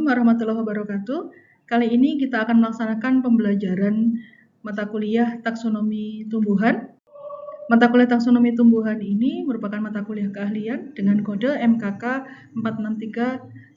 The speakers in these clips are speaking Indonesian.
warahmatullahi wabarakatuh. Kali ini kita akan melaksanakan pembelajaran mata kuliah taksonomi tumbuhan. Mata kuliah taksonomi tumbuhan ini merupakan mata kuliah keahlian dengan kode MKK 46310.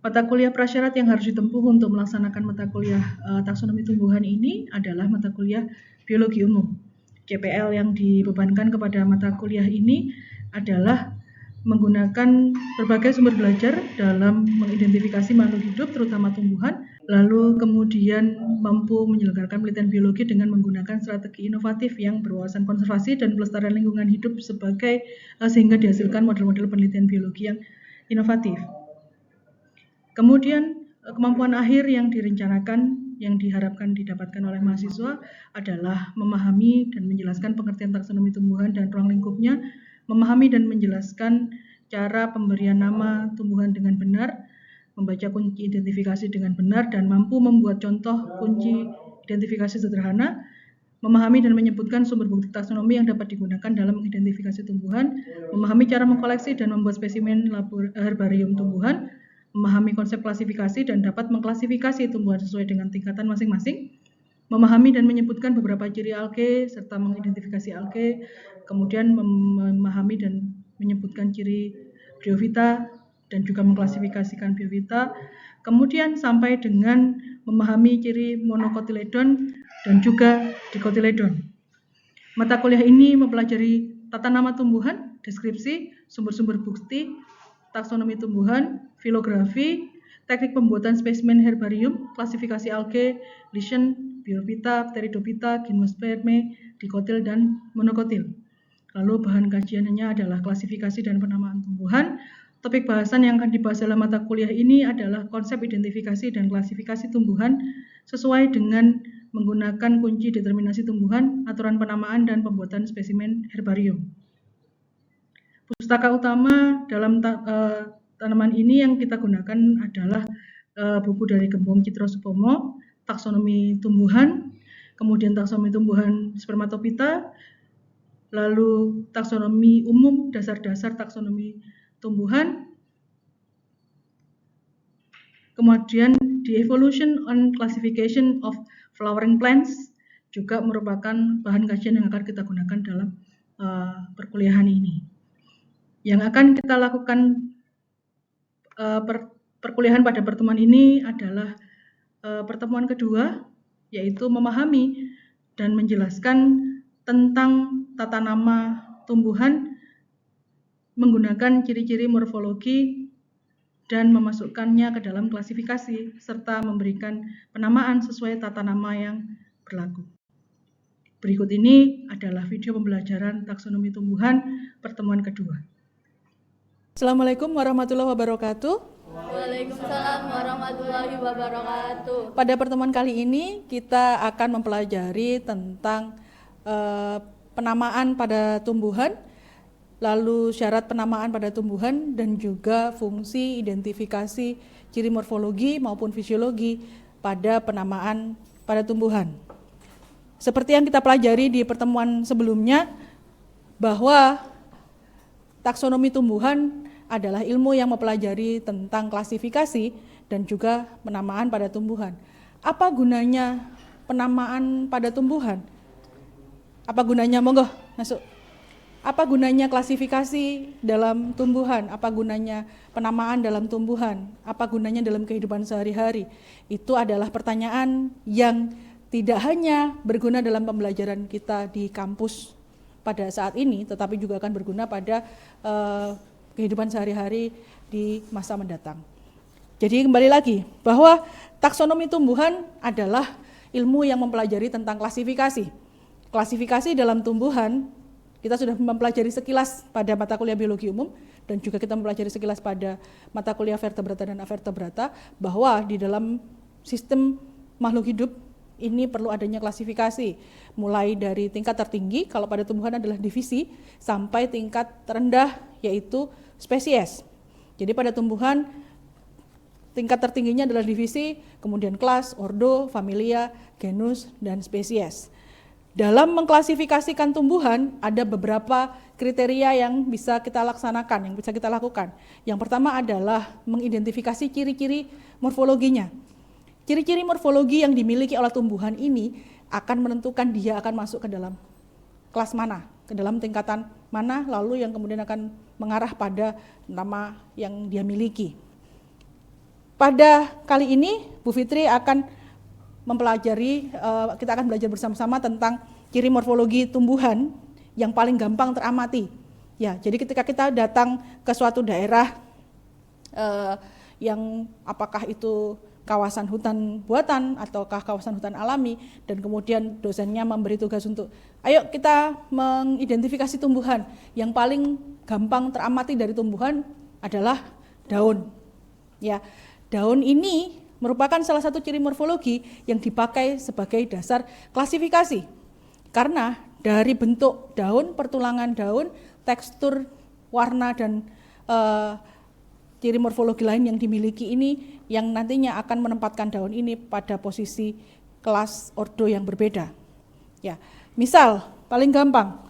Mata kuliah prasyarat yang harus ditempuh untuk melaksanakan mata kuliah taksonomi tumbuhan ini adalah mata kuliah biologi umum. KPL yang dibebankan kepada mata kuliah ini adalah menggunakan berbagai sumber belajar dalam mengidentifikasi makhluk hidup, terutama tumbuhan, lalu kemudian mampu menyelenggarakan penelitian biologi dengan menggunakan strategi inovatif yang berwawasan konservasi dan pelestarian lingkungan hidup sehingga dihasilkan model-model penelitian biologi yang inovatif. Kemudian kemampuan akhir yang direncanakan yang diharapkan didapatkan oleh mahasiswa adalah memahami dan menjelaskan pengertian taksonomi tumbuhan dan ruang lingkupnya, memahami dan menjelaskan cara pemberian nama tumbuhan dengan benar, membaca kunci identifikasi dengan benar, dan mampu membuat contoh kunci identifikasi sederhana, memahami dan menyebutkan sumber bukti taksonomi yang dapat digunakan dalam mengidentifikasi tumbuhan, memahami cara mengkoleksi dan membuat spesimen herbarium tumbuhan, memahami konsep klasifikasi dan dapat mengklasifikasi tumbuhan sesuai dengan tingkatan masing-masing, memahami dan menyebutkan beberapa ciri alge serta mengidentifikasi alge, kemudian memahami dan menyebutkan ciri briovita dan juga mengklasifikasikan briovita, kemudian sampai dengan memahami ciri monocotyledon dan juga dicotyledon. Mata kuliah ini mempelajari tata nama tumbuhan, deskripsi, sumber-sumber bukti, taksonomi tumbuhan, filografi, teknik pembuatan spesimen herbarium, klasifikasi alge, lichen, biofita, pteridophyta, gimnosperme, dikotil, dan monokotil. Lalu bahan kajiannya adalah klasifikasi dan penamaan tumbuhan. Topik bahasan yang akan dibahas dalam mata kuliah ini adalah konsep identifikasi dan klasifikasi tumbuhan sesuai dengan menggunakan kunci determinasi tumbuhan, aturan penamaan, dan pembuatan spesimen herbarium. Pustaka utama dalam tanaman ini yang kita gunakan adalah buku dari Gembong Citrosupomo, taksonomi tumbuhan, kemudian taksonomi tumbuhan spermatophyta, lalu taksonomi umum, dasar-dasar taksonomi tumbuhan, kemudian The Evolution and Classification of Flowering Plants juga merupakan bahan kajian yang akan kita gunakan dalam perkuliahan ini. Yang akan kita lakukan perkuliahan pada pertemuan ini adalah pertemuan kedua, yaitu memahami dan menjelaskan tentang tata nama tumbuhan menggunakan ciri-ciri morfologi dan memasukkannya ke dalam klasifikasi serta memberikan penamaan sesuai tata nama yang berlaku. Berikut ini adalah video pembelajaran taksonomi tumbuhan pertemuan kedua. Assalamualaikum warahmatullahi wabarakatuh. Waalaikumsalam warahmatullahi wabarakatuh. Pada pertemuan kali ini kita akan mempelajari tentang penamaan pada tumbuhan, lalu syarat penamaan pada tumbuhan, dan juga fungsi identifikasi ciri morfologi maupun fisiologi pada penamaan pada tumbuhan. Seperti yang kita pelajari di pertemuan sebelumnya, bahwa taksonomi tumbuhan adalah ilmu yang mempelajari tentang klasifikasi dan juga penamaan pada tumbuhan. Apa gunanya penamaan pada tumbuhan? Apa gunanya? Monggo, masuk. Apa gunanya klasifikasi dalam tumbuhan? Apa gunanya penamaan dalam tumbuhan? Apa gunanya dalam kehidupan sehari-hari? Itu adalah pertanyaan yang tidak hanya berguna dalam pembelajaran kita di kampus pada saat ini, tetapi juga akan berguna pada kehidupan sehari-hari di masa mendatang. Jadi kembali lagi, bahwa taksonomi tumbuhan adalah ilmu yang mempelajari tentang klasifikasi. Klasifikasi dalam tumbuhan, kita sudah mempelajari sekilas pada mata kuliah biologi umum, dan juga kita mempelajari sekilas pada mata kuliah vertebrata dan avertebrata, bahwa di dalam sistem makhluk hidup ini perlu adanya klasifikasi, mulai dari tingkat tertinggi, kalau pada tumbuhan adalah divisi, sampai tingkat terendah, yaitu spesies. Jadi pada tumbuhan, tingkat tertingginya adalah divisi, kemudian kelas, ordo, familia, genus, dan spesies. dalam mengklasifikasikan tumbuhan ada beberapa kriteria yang bisa kita laksanakan, yang bisa kita lakukan. Yang pertama adalah mengidentifikasi ciri-ciri morfologinya. Ciri-ciri morfologi yang dimiliki oleh tumbuhan ini akan menentukan dia akan masuk ke dalam kelas mana, ke dalam tingkatan mana, lalu yang kemudian akan mengarah pada nama yang dia miliki. Pada kali ini Bu Fitri akan mempelajari, kita akan belajar bersama-sama tentang ciri morfologi tumbuhan yang paling gampang teramati. Ya, jadi ketika kita datang ke suatu daerah yang apakah itu kawasan hutan buatan ataukah kawasan hutan alami, dan kemudian dosennya memberi tugas untuk ayo kita mengidentifikasi tumbuhan. Yang paling gampang teramati dari tumbuhan adalah daun. Ya, daun ini merupakan salah satu ciri morfologi yang dipakai sebagai dasar klasifikasi. Karena dari bentuk daun, pertulangan daun, tekstur, warna, dan ciri morfologi lain yang dimiliki ini yang nantinya akan menempatkan daun ini pada posisi kelas ordo yang berbeda. Ya, misal paling gampang,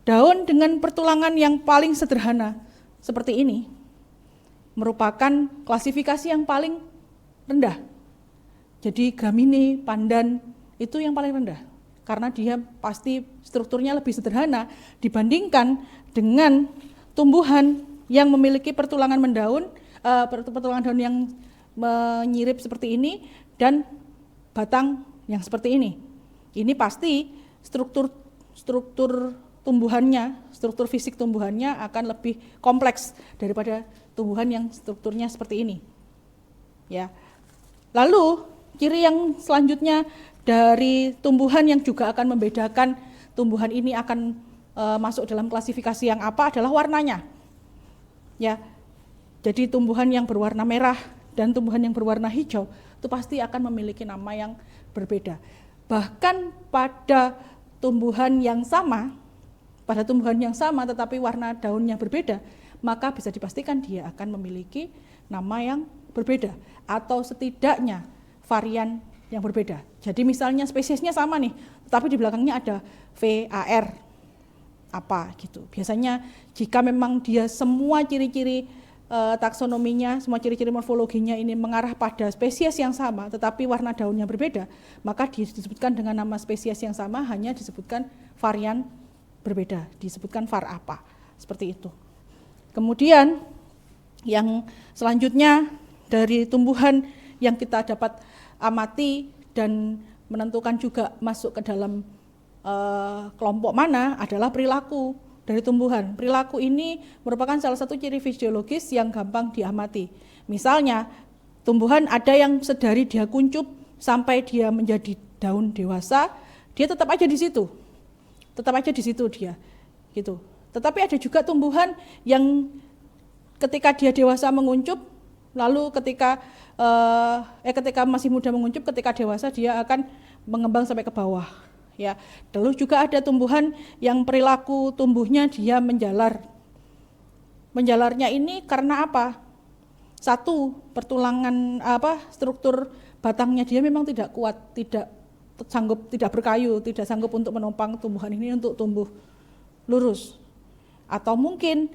daun dengan pertulangan yang paling sederhana seperti ini merupakan klasifikasi yang paling rendah. Jadi Gramineae, pandan itu yang paling rendah karena dia pasti strukturnya lebih sederhana dibandingkan dengan tumbuhan yang memiliki pertulangan mendaun, pertulangan daun yang menyirip seperti ini dan batang yang seperti ini. Ini pasti struktur tumbuhannya, struktur fisik tumbuhannya akan lebih kompleks daripada tumbuhan yang strukturnya seperti ini. Ya. Lalu ciri yang selanjutnya dari tumbuhan yang juga akan membedakan tumbuhan ini akan masuk dalam klasifikasi yang apa adalah warnanya. Ya. Jadi tumbuhan yang berwarna merah dan tumbuhan yang berwarna hijau itu pasti akan memiliki nama yang berbeda. Bahkan pada tumbuhan yang sama tetapi warna daunnya berbeda, maka bisa dipastikan dia akan memiliki nama yang berbeda atau setidaknya varian yang berbeda. Jadi misalnya spesiesnya sama nih, tetapi di belakangnya ada VAR apa gitu. Biasanya jika memang dia semua ciri-ciri taksonominya, semua ciri-ciri morfologinya ini mengarah pada spesies yang sama tetapi warna daunnya berbeda, maka disebutkan dengan nama spesies yang sama, hanya disebutkan varian berbeda, disebutkan var apa, seperti itu. Kemudian yang selanjutnya dari tumbuhan yang kita dapat amati dan menentukan juga masuk ke dalam kelompok mana adalah perilaku dari tumbuhan. Perilaku ini merupakan salah satu ciri fisiologis yang gampang diamati. Misalnya tumbuhan ada yang sedari dia kuncup sampai dia menjadi daun dewasa, dia tetap aja di situ dia, gitu. Tetapi ada juga tumbuhan yang ketika dia dewasa menguncup, lalu ketika masih muda menguncup, ketika dewasa dia akan mengembang sampai ke bawah. Ya, lalu juga ada tumbuhan yang perilaku tumbuhnya dia menjalar. Menjalarnya ini karena apa? Satu, pertulangan struktur batangnya dia memang tidak kuat, tidak berkayu, tidak sanggup untuk menopang tumbuhan ini untuk tumbuh lurus. Atau mungkin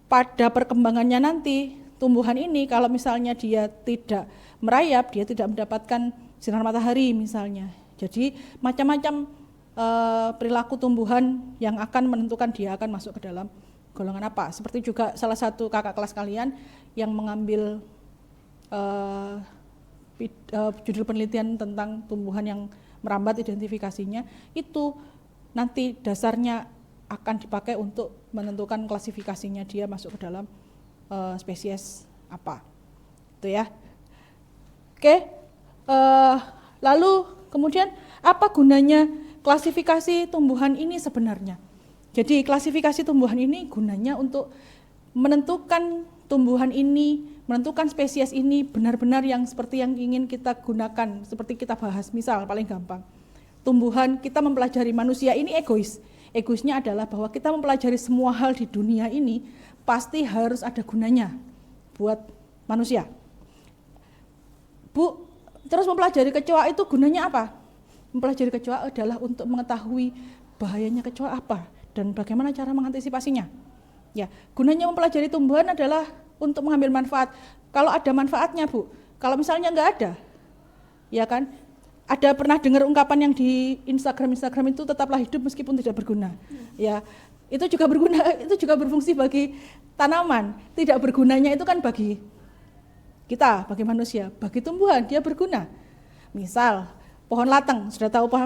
pada perkembangannya nanti tumbuhan ini kalau misalnya dia tidak merayap, dia tidak mendapatkan sinar matahari misalnya. Jadi macam-macam perilaku tumbuhan yang akan menentukan dia akan masuk ke dalam golongan apa. Seperti juga salah satu kakak kelas kalian yang mengambil judul penelitian tentang tumbuhan yang merambat, identifikasinya, itu nanti dasarnya akan dipakai untuk menentukan klasifikasinya dia masuk ke dalam spesies apa. Itu ya. Oke. Lalu kemudian apa gunanya klasifikasi tumbuhan ini sebenarnya? Jadi klasifikasi tumbuhan ini gunanya untuk menentukan tumbuhan ini, menentukan spesies ini benar-benar yang seperti yang ingin kita gunakan, seperti kita bahas. Misal paling gampang, tumbuhan kita mempelajari manusia ini egois. Egoisnya adalah bahwa kita mempelajari semua hal di dunia ini pasti harus ada gunanya buat manusia. Bu, terus mempelajari kecoa itu gunanya apa? Mempelajari kecoa adalah untuk mengetahui bahayanya kecoa apa dan bagaimana cara mengantisipasinya. Ya, gunanya mempelajari tumbuhan adalah untuk mengambil manfaat. Kalau ada manfaatnya, Bu. Kalau misalnya nggak ada, ya kan? Ada pernah dengar ungkapan yang di Instagram itu tetaplah hidup meskipun tidak berguna. Ya, itu juga berguna, itu juga berfungsi bagi tanaman. Tidak bergunanya itu kan bagi kita, bagi manusia, bagi tumbuhan dia berguna. Misal pohon lateng,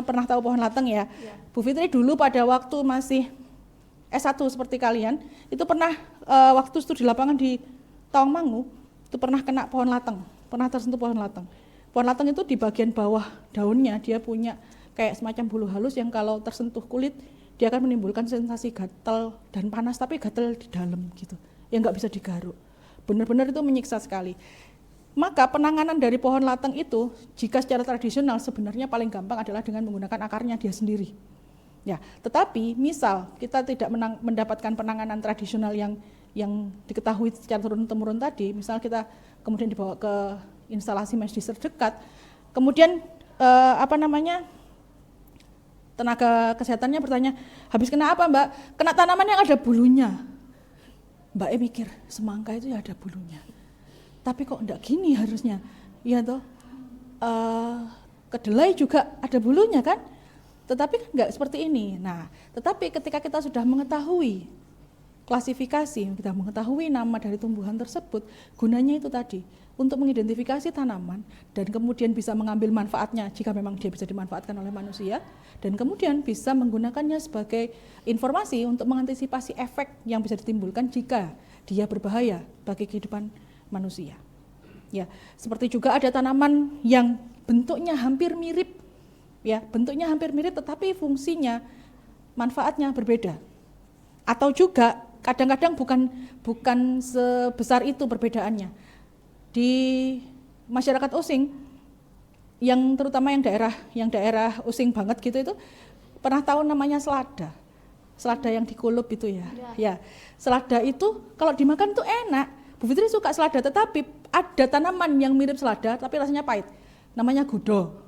pernah tahu pohon lateng ya? Bu Fitri dulu pada waktu masih S1 seperti kalian, itu pernah waktu studi lapangan di Tawangmangu, itu pernah kena pohon lateng, pernah tersentuh pohon lateng. Pohon lateng itu di bagian bawah daunnya dia punya kayak semacam bulu halus yang kalau tersentuh kulit dia akan menimbulkan sensasi gatal dan panas, tapi gatal di dalam gitu, yang nggak bisa digaruk. Benar-benar itu menyiksa sekali. Maka penanganan dari pohon lateng itu jika secara tradisional sebenarnya paling gampang adalah dengan menggunakan akarnya dia sendiri. Ya, tetapi misal kita tidak mendapatkan penanganan tradisional yang diketahui secara turun-temurun tadi, misal kita kemudian dibawa ke instalasi medis terdekat, kemudian tenaga kesehatannya bertanya, habis kena apa Mbak? Kena tanaman yang ada bulunya. Mbak mikir, semangka itu ya ada bulunya. Tapi kok enggak gini harusnya? Iya toh, kedelai juga ada bulunya kan? Tetapi kan enggak seperti ini. Nah, tetapi ketika kita sudah mengetahui klasifikasi, kita mengetahui nama dari tumbuhan tersebut, gunanya itu tadi, untuk mengidentifikasi tanaman dan kemudian bisa mengambil manfaatnya jika memang dia bisa dimanfaatkan oleh manusia, dan kemudian bisa menggunakannya sebagai informasi untuk mengantisipasi efek yang bisa ditimbulkan jika dia berbahaya bagi kehidupan manusia. Ya, seperti juga ada tanaman yang bentuknya hampir mirip, ya, bentuknya hampir mirip tetapi fungsinya, manfaatnya berbeda. Atau juga kadang-kadang bukan sebesar itu perbedaannya. Di masyarakat Using, yang terutama yang daerah Using banget gitu itu, pernah tahu namanya selada yang dikulup itu ya. Ya, selada itu kalau dimakan itu enak. Bu Fitri suka selada, tetapi ada tanaman yang mirip selada tapi rasanya pahit. Namanya gudo.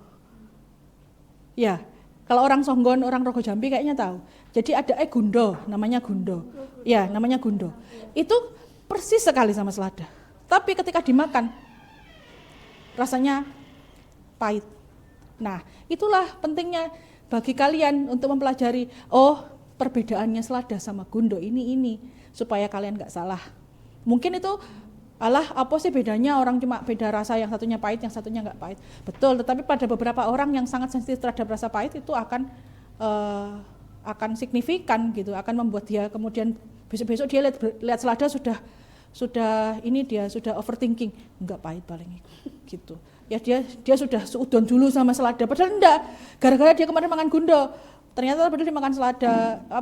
Ya, kalau orang Songgon, orang Rogo Jambi kayaknya tahu. Jadi ada gundo, namanya gundo. Ya, namanya gundo. Itu persis sekali sama selada. Tapi ketika dimakan, rasanya pahit. Nah, itulah pentingnya bagi kalian untuk mempelajari, perbedaannya selada sama gundo ini, supaya kalian nggak salah. Mungkin itu, apa sih bedanya, orang cuma beda rasa, yang satunya pahit, yang satunya nggak pahit. Betul, tetapi pada beberapa orang yang sangat sensitif terhadap rasa pahit itu akan signifikan gitu, akan membuat dia kemudian besok-besok dia lihat selada sudah overthinking, enggak pahit paling gitu. Ya dia sudah seudon dulu sama selada, padahal enggak. Gara-gara dia kemarin makan gundo, ternyata padahal dia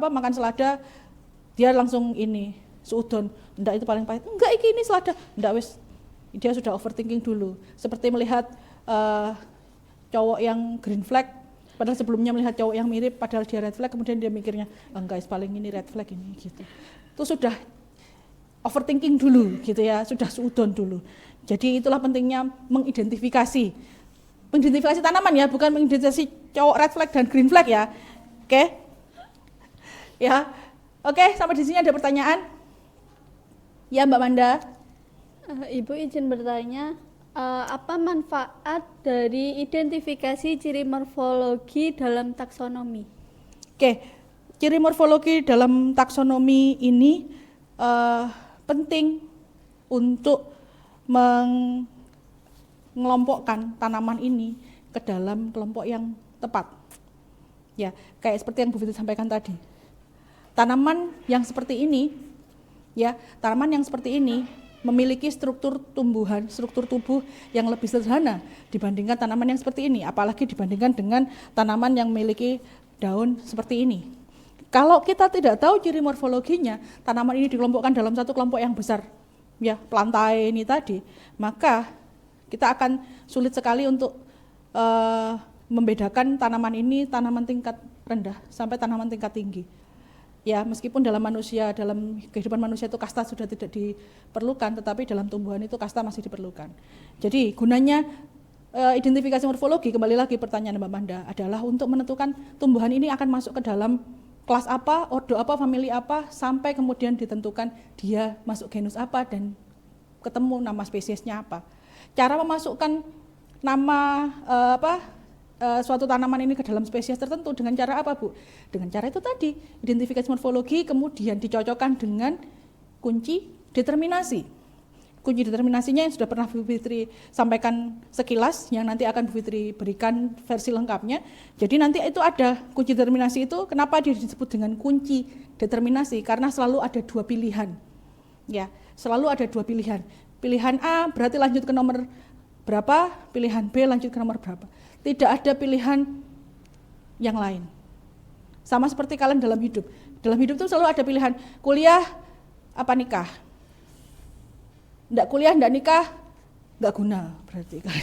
makan selada dia langsung seudon, enggak itu paling pahit. Enggak, ini selada. Enggak wis. Dia sudah overthinking dulu. Seperti melihat cowok yang green flag, padahal sebelumnya melihat cowok yang mirip, padahal dia red flag, kemudian dia mikirnya, enggak, paling ini red flag ini gitu. Itu sudah overthinking dulu gitu ya, sudah seudon dulu. Jadi itulah pentingnya mengidentifikasi tanaman ya, bukan mengidentifikasi cowok red flag dan green flag ya. Oke? Ya. Oke, sampai di sini ada pertanyaan? Ya, Mbak Manda. Ibu izin bertanya, apa manfaat dari identifikasi ciri morfologi dalam taksonomi? Oke, ciri morfologi dalam taksonomi ini penting untuk mengelompokkan tanaman ini ke dalam kelompok yang tepat. Ya, kayak seperti yang Bu Fitri sampaikan tadi. Tanaman yang seperti ini memiliki struktur tubuh yang lebih sederhana dibandingkan tanaman yang seperti ini, apalagi dibandingkan dengan tanaman yang memiliki daun seperti ini. Kalau kita tidak tahu ciri morfologinya, tanaman ini dikelompokkan dalam satu kelompok yang besar, ya, plantae ini tadi, maka kita akan sulit sekali untuk membedakan tanaman ini tanaman tingkat rendah sampai tanaman tingkat tinggi. Ya, meskipun dalam kehidupan manusia itu kasta sudah tidak diperlukan, tetapi dalam tumbuhan itu kasta masih diperlukan. Jadi gunanya identifikasi morfologi, kembali lagi pertanyaan Mbak Manda, adalah untuk menentukan tumbuhan ini akan masuk ke dalam kelas apa, ordo apa, famili apa, sampai kemudian ditentukan dia masuk genus apa dan ketemu nama spesiesnya apa. Cara memasukkan nama suatu tanaman ini ke dalam spesies tertentu dengan cara apa, Bu? Dengan cara itu tadi, identifikasi morfologi, kemudian dicocokkan dengan kunci determinasi. Kunci determinasinya yang sudah pernah Bu Fitri sampaikan sekilas, yang nanti akan Bu Fitri berikan versi lengkapnya. Jadi nanti itu ada kunci determinasi itu, kenapa dia disebut dengan kunci determinasi? Karena selalu ada dua pilihan. Ya, selalu ada dua pilihan. Pilihan A berarti lanjut ke nomor berapa, pilihan B lanjut ke nomor berapa. Tidak ada pilihan yang lain. Sama seperti kalian dalam hidup. Dalam hidup itu selalu ada pilihan kuliah apa nikah. Nggak kuliah, nggak nikah, nggak guna berarti kan.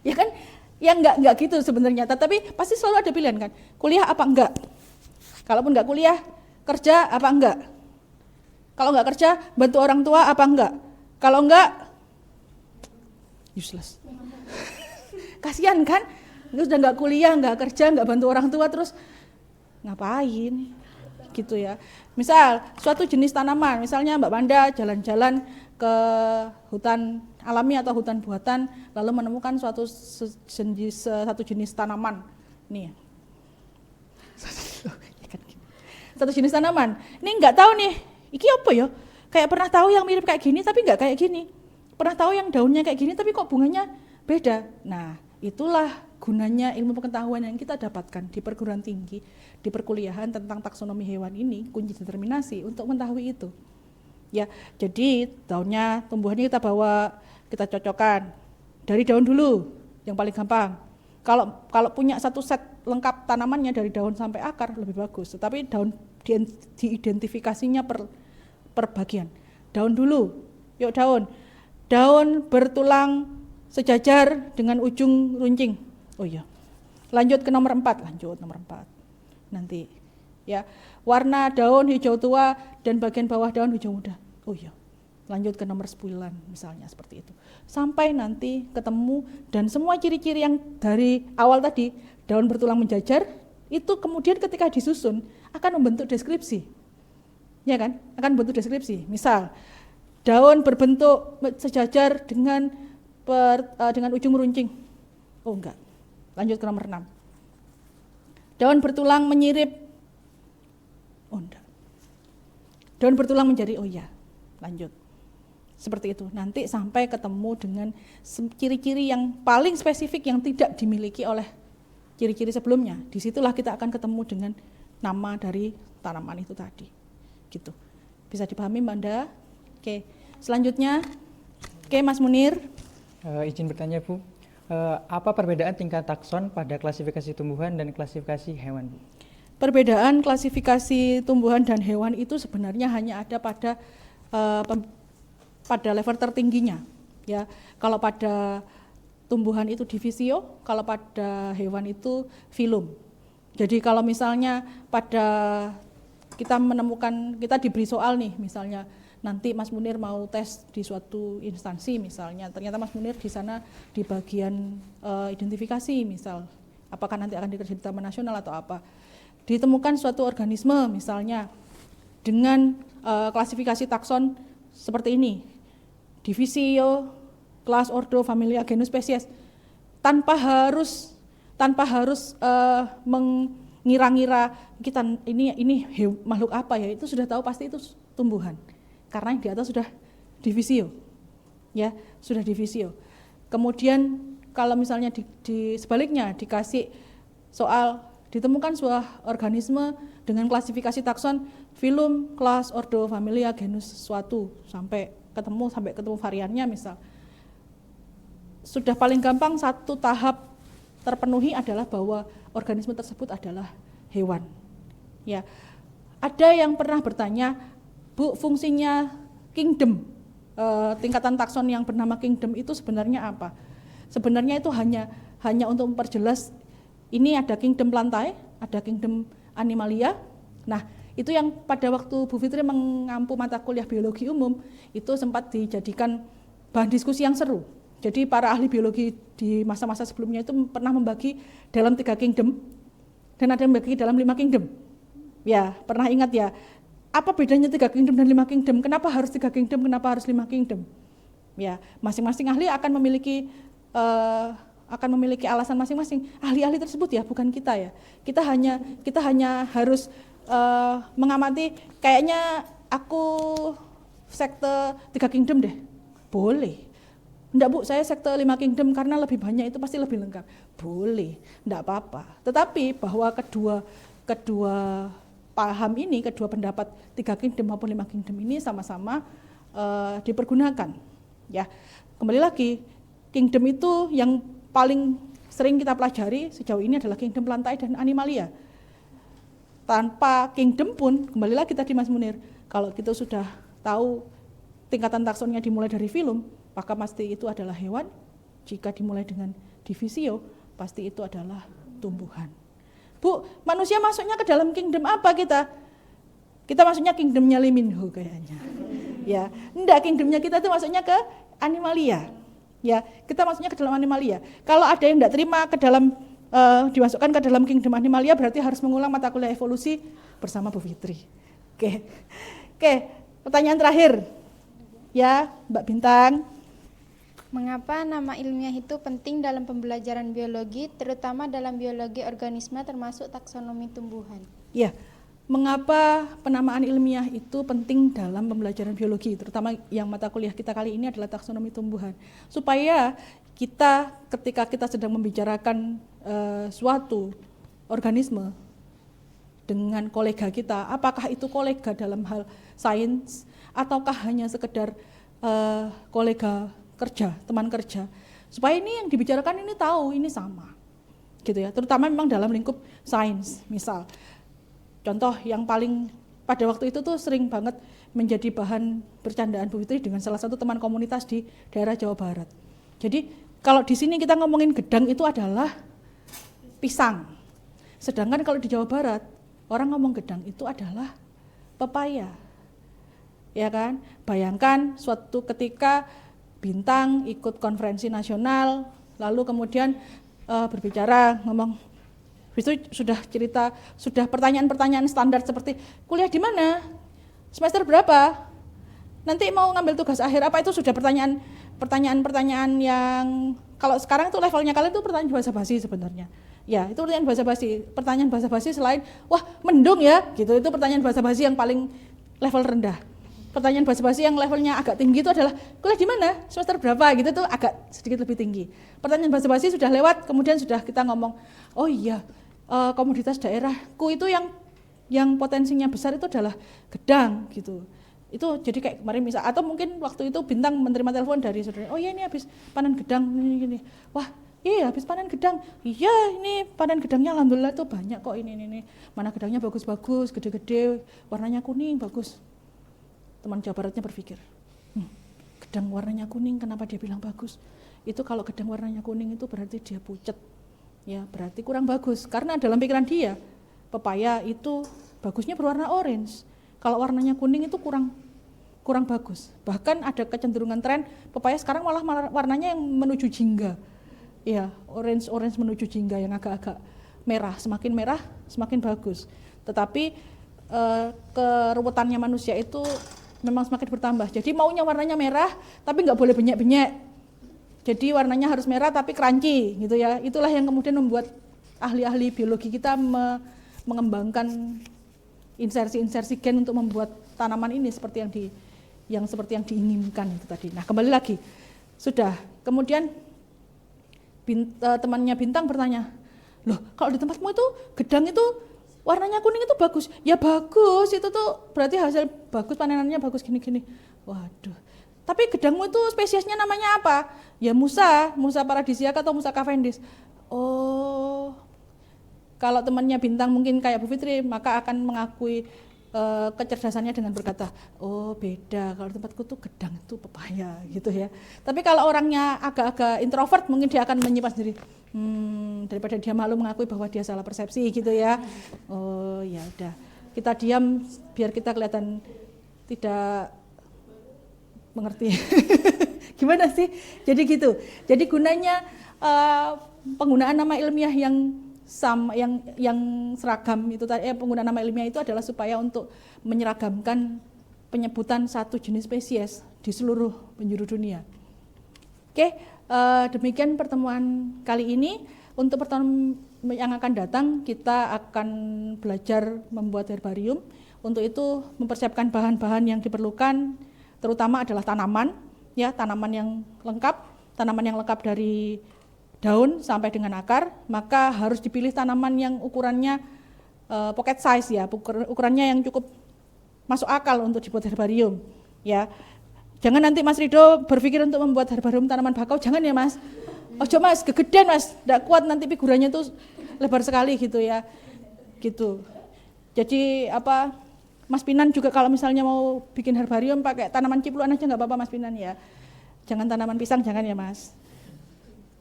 Ya kan, ya nggak gitu sebenarnya. Tetapi pasti selalu ada pilihan kan. Kuliah apa enggak? Kalaupun nggak kuliah, kerja apa enggak? Kalau nggak kerja, bantu orang tua apa enggak? Kalau enggak, useless. Kasihan kan? Terus udah nggak kuliah, nggak kerja, nggak bantu orang tua, terus ngapain? Gitu ya. Misal suatu jenis tanaman, misalnya Mbak Manda jalan-jalan ke hutan alami atau hutan buatan, lalu menemukan satu jenis tanaman. Nih, satu jenis tanaman. Ini nggak tahu nih, iki apa ya? Kayak pernah tahu yang mirip kayak gini, tapi nggak kayak gini. Pernah tahu yang daunnya kayak gini, tapi kok bunganya beda. Nah, itulah gunanya ilmu pengetahuan yang kita dapatkan di perguruan tinggi, di perkuliahan tentang taksonomi hewan ini, kunci determinasi untuk mengetahui itu. Ya, jadi daunnya, tumbuhannya kita bawa, kita cocokkan dari daun dulu, yang paling gampang. Kalau punya satu set lengkap tanamannya dari daun sampai akar lebih bagus. Tetapi daun diidentifikasinya per bagian. Daun dulu, yuk daun. Daun bertulang sejajar dengan ujung runcing. Oh iya. Lanjut ke nomor 4, lanjut nomor 4. Nanti ya. Warna daun hijau tua dan bagian bawah daun hijau muda. Oh iya. Lanjut ke nomor 9 misalnya seperti itu. Sampai nanti ketemu dan semua ciri-ciri yang dari awal tadi, daun bertulang menjajar, itu kemudian ketika disusun akan membentuk deskripsi. Ya kan? Akan membentuk deskripsi. Misal daun berbentuk sejajar dengan ujung runcing. Oh enggak. Lanjut ke nomor 6. Daun bertulang menyirip. Oh enggak. Daun bertulang menjadi, oh iya. Lanjut. Seperti itu. Nanti sampai ketemu dengan ciri-ciri yang paling spesifik yang tidak dimiliki oleh ciri-ciri sebelumnya. Disitulah kita akan ketemu dengan nama dari tanaman itu tadi. Gitu. Bisa dipahami Mbak Anda? Oke. Selanjutnya, oke Mas Munir. Izin bertanya Bu, apa perbedaan tingkat takson pada klasifikasi tumbuhan dan klasifikasi hewan, Bu? Perbedaan klasifikasi tumbuhan dan hewan itu sebenarnya hanya ada pada level tertingginya. Ya, kalau pada tumbuhan itu divisio, kalau pada hewan itu filum. Jadi kalau misalnya kita diberi soal nih, misalnya nanti Mas Munir mau tes di suatu instansi misalnya, ternyata Mas Munir di sana di bagian identifikasi misal, apakah nanti akan dikerjakan di Taman Nasional atau apa. Ditemukan suatu organisme misalnya dengan klasifikasi takson seperti ini, divisio, kelas, ordo, familia, genus, spesies, tanpa harus mengira-ngira kita ini makhluk apa ya, itu sudah tahu pasti itu tumbuhan. Karena yang di atas sudah divisio, ya sudah divisio. Kemudian kalau misalnya di sebaliknya dikasih soal ditemukan sebuah organisme dengan klasifikasi takson, filum, kelas, ordo, familia, genus suatu sampai ketemu variannya misal. Sudah paling gampang satu tahap terpenuhi adalah bahwa organisme tersebut adalah hewan. Ya, ada yang pernah bertanya, Bu, fungsinya kingdom, tingkatan takson yang bernama kingdom itu sebenarnya apa? Sebenarnya itu hanya untuk memperjelas ini ada kingdom plantae, ada kingdom animalia. Nah, itu yang pada waktu Bu Fitri mengampu mata kuliah biologi umum itu sempat dijadikan bahan diskusi yang seru. Jadi para ahli biologi di masa-masa sebelumnya itu pernah membagi dalam 3 kingdom dan ada yang membagi dalam 5 kingdom. Ya, pernah ingat ya, apa bedanya 3 kingdom dan 5 kingdom? Kenapa harus 3 kingdom, kenapa harus 5 kingdom? Ya, masing-masing ahli akan memiliki alasan masing-masing. Ahli-ahli tersebut ya, bukan kita ya. Kita hanya harus mengamati, kayaknya aku sekte 3 kingdom deh. Boleh. Enggak Bu, saya sekte 5 kingdom karena lebih banyak itu pasti lebih lengkap. Boleh, enggak apa-apa. Tetapi bahwa kedua paham ini, kedua pendapat 3 kingdom maupun 5 kingdom ini sama-sama dipergunakan. Ya, kembali lagi, kingdom itu yang paling sering kita pelajari sejauh ini adalah kingdom lantai dan animalia. Tanpa kingdom pun, kembali lagi tadi Mas Munir, kalau kita sudah tahu tingkatan taksonnya dimulai dari filum, maka pasti itu adalah hewan. Jika dimulai dengan divisio, pasti itu adalah tumbuhan. Bu, manusia masuknya ke dalam kingdom apa kita? Kita masuknya kingdomnya Liminho kayaknya. Ya, enggak, kingdomnya kita itu masuknya ke animalia. Ya, kita masuknya ke dalam animalia. Kalau ada yang enggak terima ke dalam dimasukkan ke dalam kingdom animalia, berarti harus mengulang mata kuliah evolusi bersama Bu Fitri. Oke, pertanyaan terakhir. Ya, Mbak Bintang. Mengapa nama ilmiah itu penting dalam pembelajaran biologi, terutama dalam biologi organisme termasuk taksonomi tumbuhan? Ya, mengapa penamaan ilmiah itu penting dalam pembelajaran biologi, terutama yang mata kuliah kita kali ini adalah taksonomi tumbuhan. Supaya kita ketika kita sedang membicarakan suatu organisme dengan kolega kita, apakah itu kolega dalam hal sains ataukah hanya sekedar kolega kerja, teman kerja, supaya ini yang dibicarakan ini tahu ini sama, gitu ya. Terutama memang dalam lingkup sains. Misal, contoh yang paling pada waktu itu tuh sering banget menjadi bahan bercandaan Bu Fitri dengan salah satu teman komunitas di daerah Jawa Barat. Jadi kalau di sini kita ngomongin gedang itu adalah pisang, sedangkan kalau di Jawa Barat orang ngomong gedang itu adalah pepaya, ya kan? Bayangkan suatu ketika Bintang ikut konferensi nasional, lalu kemudian berbicara, ngomong, itu sudah cerita, sudah pertanyaan-pertanyaan standar seperti kuliah di mana, semester berapa, nanti mau ngambil tugas akhir apa, itu sudah pertanyaan-pertanyaan yang kalau sekarang itu levelnya kalian itu pertanyaan basa-basi sebenarnya. Ya, itu pertanyaan basa-basi. Pertanyaan basa-basi selain wah mendung ya, gitu, itu pertanyaan basa-basi yang paling level rendah. Pertanyaan basa-basi yang levelnya agak tinggi itu adalah kuliah di mana, semester berapa, gitu tuh agak sedikit lebih tinggi. Pertanyaan basa-basi sudah lewat, kemudian sudah kita ngomong, oh iya, komoditas daerahku itu yang potensinya besar itu adalah gedang, gitu. Itu jadi kayak kemarin misal, atau mungkin waktu itu Bintang menerima telepon dari saudara, oh iya ini habis panen gedang, ini. Wah iya habis panen gedang, iya ini panen gedangnya alhamdulillah tuh banyak kok ini. Mana gedangnya bagus-bagus, gede-gede, warnanya kuning, bagus. Teman Jawa Baratnya berpikir, gedang warnanya kuning kenapa dia bilang bagus? Itu kalau gedang warnanya kuning itu berarti dia pucet, ya berarti kurang bagus. Karena dalam pikiran dia, pepaya itu bagusnya berwarna orange. Kalau warnanya kuning itu kurang bagus. Bahkan ada kecenderungan tren pepaya sekarang malah warnanya yang menuju jingga. Ya, orange menuju jingga yang agak-agak merah. Semakin merah semakin bagus. Tetapi keruwetannya manusia itu memang semakin bertambah. Jadi maunya warnanya merah tapi nggak boleh benyek-benyek. Jadi warnanya harus merah tapi crunchy gitu ya. Itulah yang kemudian membuat ahli-ahli biologi kita mengembangkan insersi gen untuk membuat tanaman ini seperti yang diinginkan itu tadi. Nah, kembali lagi. Sudah. Kemudian temannya Bintang bertanya, "Loh, kalau di tempatmu itu gedang itu warnanya kuning itu bagus?" "Ya bagus, itu tuh berarti hasil bagus, panenannya bagus gini-gini." Waduh. "Tapi gedangmu itu spesiesnya namanya apa?" "Ya Musa paradisiaca atau Musa cavendish." Oh. Kalau temannya Bintang mungkin kayak Bu Fitri, maka akan mengakui kecerdasannya dengan berkata, "Oh beda, kalau tempatku tuh gedang itu pepaya," gitu ya. Tapi kalau orangnya agak-agak introvert, mungkin dia akan menyimpan sendiri. Daripada dia malu mengakui bahwa dia salah persepsi gitu ya. Oh ya udah, kita diam biar kita kelihatan tidak mengerti. Gimana sih? Jadi gitu. Jadi gunanya penggunaan nama ilmiah yang sama, yang seragam itu penggunaan nama ilmiah itu adalah supaya untuk menyeragamkan penyebutan satu jenis spesies di seluruh penjuru dunia. Oke, demikian pertemuan kali ini. Untuk pertemuan yang akan datang kita akan belajar membuat herbarium. Untuk itu mempersiapkan bahan-bahan yang diperlukan, terutama adalah tanaman, ya, tanaman yang lengkap dari daun sampai dengan akar. Maka harus dipilih tanaman yang ukurannya pocket size, ya, ukurannya yang cukup masuk akal untuk dibuat herbarium, ya. Jangan nanti Mas Rido berpikir untuk membuat herbarium tanaman bakau, jangan ya Mas. Ojo Mas, kegedean Mas, tidak kuat nanti figurannya tuh lebar sekali gitu ya. Gitu. Jadi Mas Pinan juga kalau misalnya mau bikin herbarium pakai tanaman cipluan aja nggak apa-apa Mas Pinan ya. Jangan tanaman pisang, jangan ya Mas.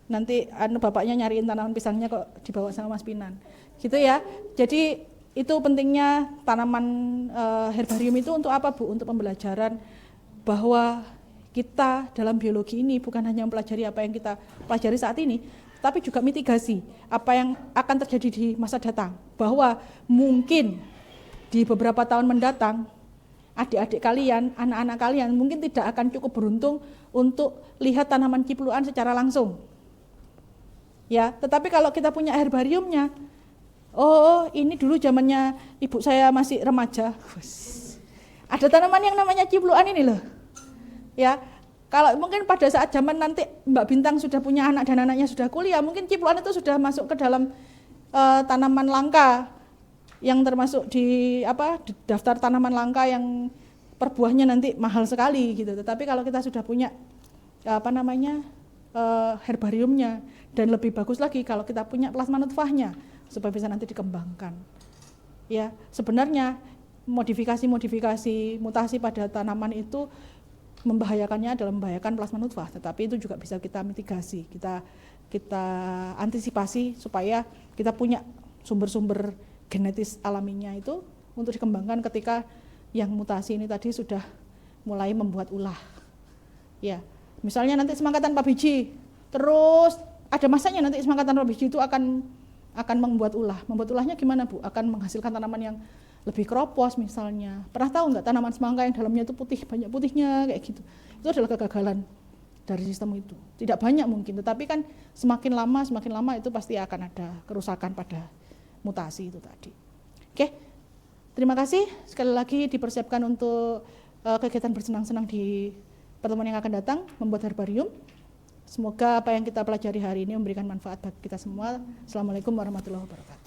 Nanti bapaknya nyariin tanaman pisangnya kok dibawa sama Mas Pinan. Gitu ya. Jadi itu pentingnya tanaman herbarium itu untuk apa Bu? Untuk pembelajaran bahwa kita dalam biologi ini bukan hanya mempelajari apa yang kita pelajari saat ini, tapi juga mitigasi apa yang akan terjadi di masa datang. Bahwa mungkin di beberapa tahun mendatang, adik-adik kalian, anak-anak kalian mungkin tidak akan cukup beruntung untuk lihat tanaman cipluan secara langsung. Ya, tetapi kalau kita punya herbariumnya, oh ini dulu zamannya ibu saya masih remaja, ada tanaman yang namanya cipluan ini loh. Ya, kalau mungkin pada saat zaman nanti Mbak Bintang sudah punya anak dan anaknya sudah kuliah, mungkin cipluan itu sudah masuk ke dalam tanaman langka yang termasuk di daftar tanaman langka yang per buahnya nanti mahal sekali gitu. Tetapi kalau kita sudah punya herbariumnya, dan lebih bagus lagi kalau kita punya plasma nutfahnya supaya bisa nanti dikembangkan. Ya, sebenarnya modifikasi mutasi pada tanaman itu membahayakannya adalah membahayakan plasma nutfah, tetapi itu juga bisa kita mitigasi, kita antisipasi supaya kita punya sumber-sumber genetis alaminya itu untuk dikembangkan ketika yang mutasi ini tadi sudah mulai membuat ulah. Ya, misalnya nanti semangkatan 4 biji, terus ada masanya nanti semangkatan 4 biji itu akan membuat ulah. Membuat ulahnya gimana Bu? Akan menghasilkan tanaman yang lebih keropos misalnya. Pernah tahu nggak tanaman semangka yang dalamnya itu putih, banyak putihnya kayak gitu. Itu adalah kegagalan dari sistem itu. Tidak banyak mungkin, tetapi kan semakin lama itu pasti akan ada kerusakan pada mutasi itu tadi. Oke, terima kasih. Sekali lagi dipersiapkan untuk kegiatan bersenang-senang di pertemuan yang akan datang, membuat herbarium. Semoga apa yang kita pelajari hari ini memberikan manfaat bagi kita semua. Assalamualaikum warahmatullahi wabarakatuh.